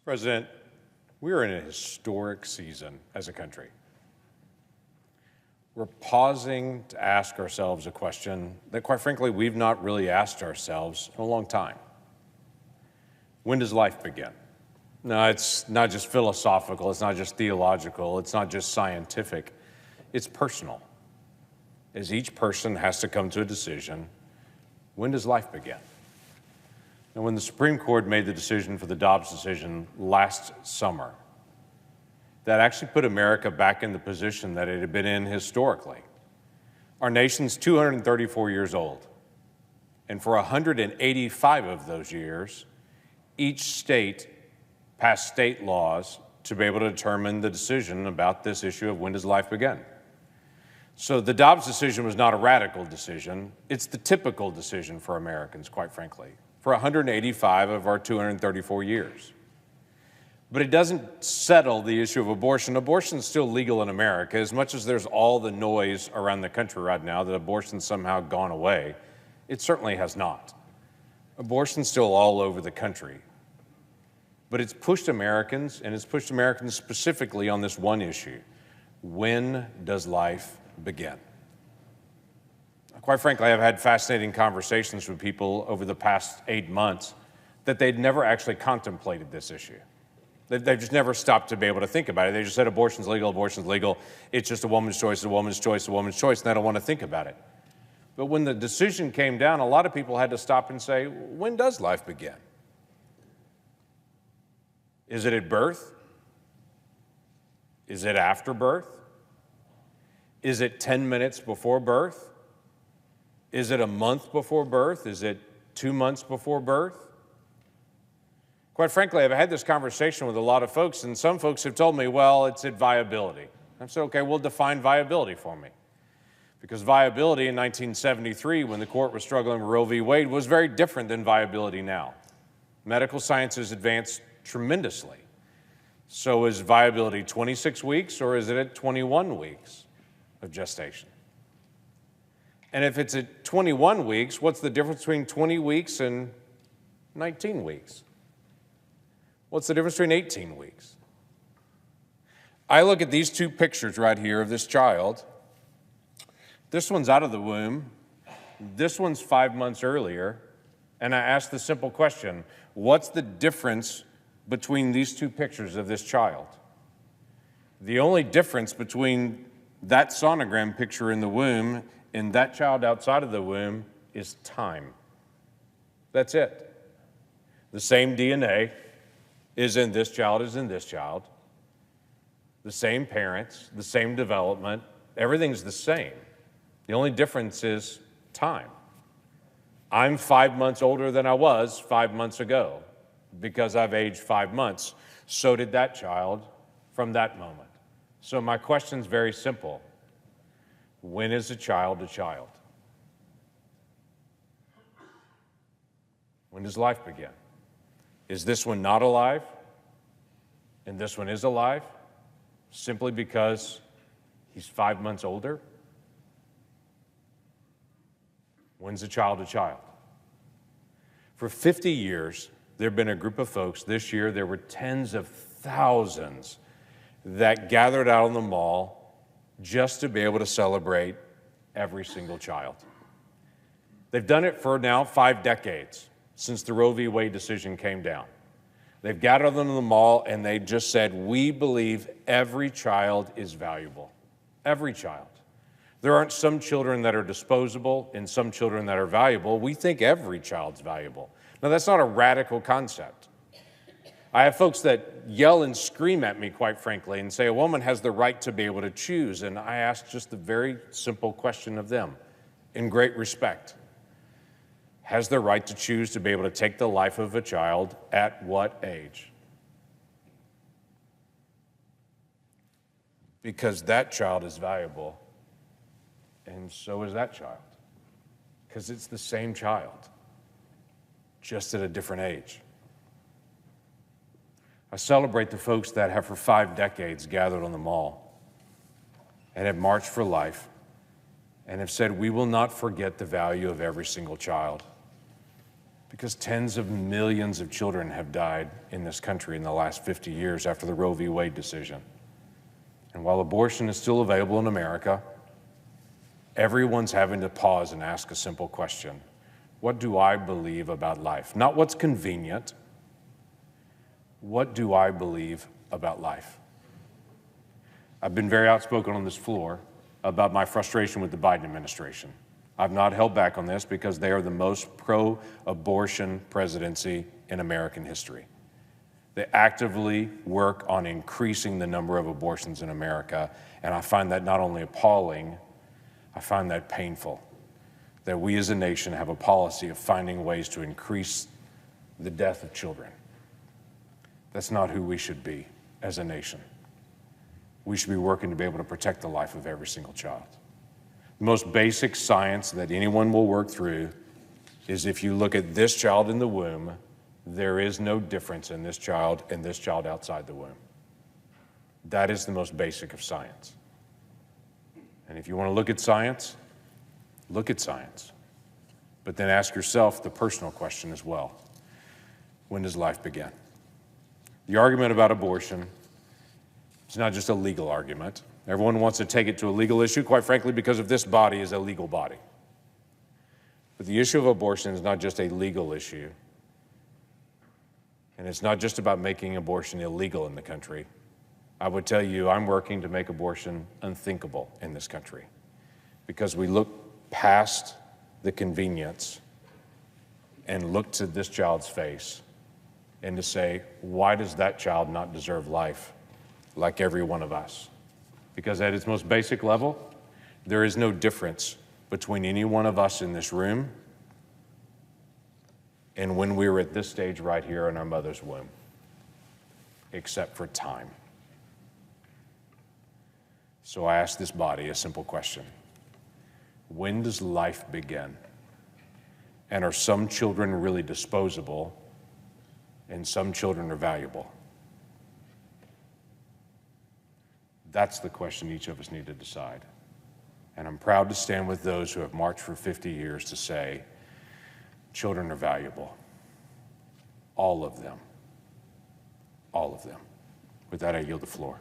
President, we are in a historic season as a country. We're pausing to ask ourselves a question that, quite frankly, we've not really asked ourselves in a long time. When does life begin? No, it's not just philosophical, it's not just theological, it's not just scientific, it's personal. As each person has to come to a decision, when does life begin? And when the Supreme Court made the decision for the Dobbs decision last summer, that actually put America back in the position that it had been in historically. Our nation's 234 years old, and for 185 of those years, each state passed state laws to be able to determine the decision about this issue of when does life begin. So the Dobbs decision was not a radical decision. It's the typical decision for Americans, quite frankly, for 185 of our 234 years. But it doesn't settle the issue of abortion. Abortion is still legal in America. As much as there's all the noise around the country right now that abortion's somehow gone away, it certainly has not. Abortion's still all over the country. But it's pushed Americans, and it's pushed Americans specifically on this one issue. When does life begin? Quite frankly, I've had fascinating conversations with people over the past 8 months that they'd never actually contemplated this issue. They've just never stopped to be able to think about it. They just said abortion's legal. It's just a woman's choice, and they don't want to think about it. But when the decision came down, a lot of people had to stop and say, when does life begin? Is it at birth? Is it after birth? Is it 10 minutes before birth? Is it a month before birth? Is it 2 months before birth? Quite frankly, I've had this conversation with a lot of folks, and some folks have told me, well, it's at viability. I said, okay, well, define viability for me. Because viability in 1973, when the court was struggling with Roe v. Wade, was very different than viability now. Medical science has advanced tremendously. So is viability 26 weeks, or is it at 21 weeks of gestation? And if it's at 21 weeks, what's the difference between 20 weeks and 19 weeks? What's the difference between 18 weeks? I look at these two pictures right here of this child. This one's out of the womb. This one's 5 months earlier. And I ask the simple question, what's the difference between these two pictures of this child? The only difference between that sonogram picture in the womb and that child outside of the womb is time. That's it. The same DNA is in this child as in this child. The same parents, the same development, everything's the same. The only difference is time. I'm 5 months older than I was 5 months ago because I've aged 5 months. So did that child from that moment. So my question's very simple. When is a child a child? When does life begin? Is this one not alive and this one is alive simply because he's 5 months older? When's a child a child? For 50 years, there have been a group of folks. This year, there were tens of thousands that gathered out on the mall just to be able to celebrate every single child. They've done it for now 5 decades. Since the Roe v. Wade decision came down. They've gathered them in the mall and they just said, we believe every child is valuable. Every child. There aren't some children that are disposable and some children that are valuable. We think every child's valuable. Now, that's not a radical concept. I have folks that yell and scream at me, quite frankly, and say a woman has the right to be able to choose. And I ask just the very simple question of them, in great respect. Has the right to choose to be able to take the life of a child at what age? Because that child is valuable, and so is that child. Because it's the same child, just at a different age. I celebrate the folks that have for 5 decades gathered on the mall and have marched for life and have said, we will not forget the value of every single child. Because tens of millions of children have died in this country in the last 50 years after the Roe v. Wade decision. And while abortion is still available in America, everyone's having to pause and ask a simple question. What do I believe about life? Not what's convenient. What do I believe about life? I've been very outspoken on this floor about my frustration with the Biden administration. I've not held back on this because they are the most pro-abortion presidency in American history. They actively work on increasing the number of abortions in America, and I find that not only appalling, I find that painful, that we as a nation have a policy of finding ways to increase the death of children. That's not who we should be as a nation. We should be working to be able to protect the life of every single child. The most basic science that anyone will work through is if you look at this child in the womb, there is no difference in this child and this child outside the womb. That is the most basic of science. And if you want to look at science, look at science. But then ask yourself the personal question as well. When does life begin? The argument about abortion, it's not just a legal argument. Everyone wants to take it to a legal issue, quite frankly, because of this body is a legal body. But the issue of abortion is not just a legal issue. And it's not just about making abortion illegal in the country. I would tell you, I'm working to make abortion unthinkable in this country because we look past the convenience and look to this child's face and to say, why does that child not deserve life like every one of us? Because at its most basic level, there is no difference between any one of us in this room and when we were at this stage right here in our mother's womb, except for time. So I ask this body a simple question. When does life begin? And are some children really disposable and some children are valuable? That's the question each of us need to decide. And I'm proud to stand with those who have marched for 50 years to say, children are valuable. All of them. All of them. With that, I yield the floor.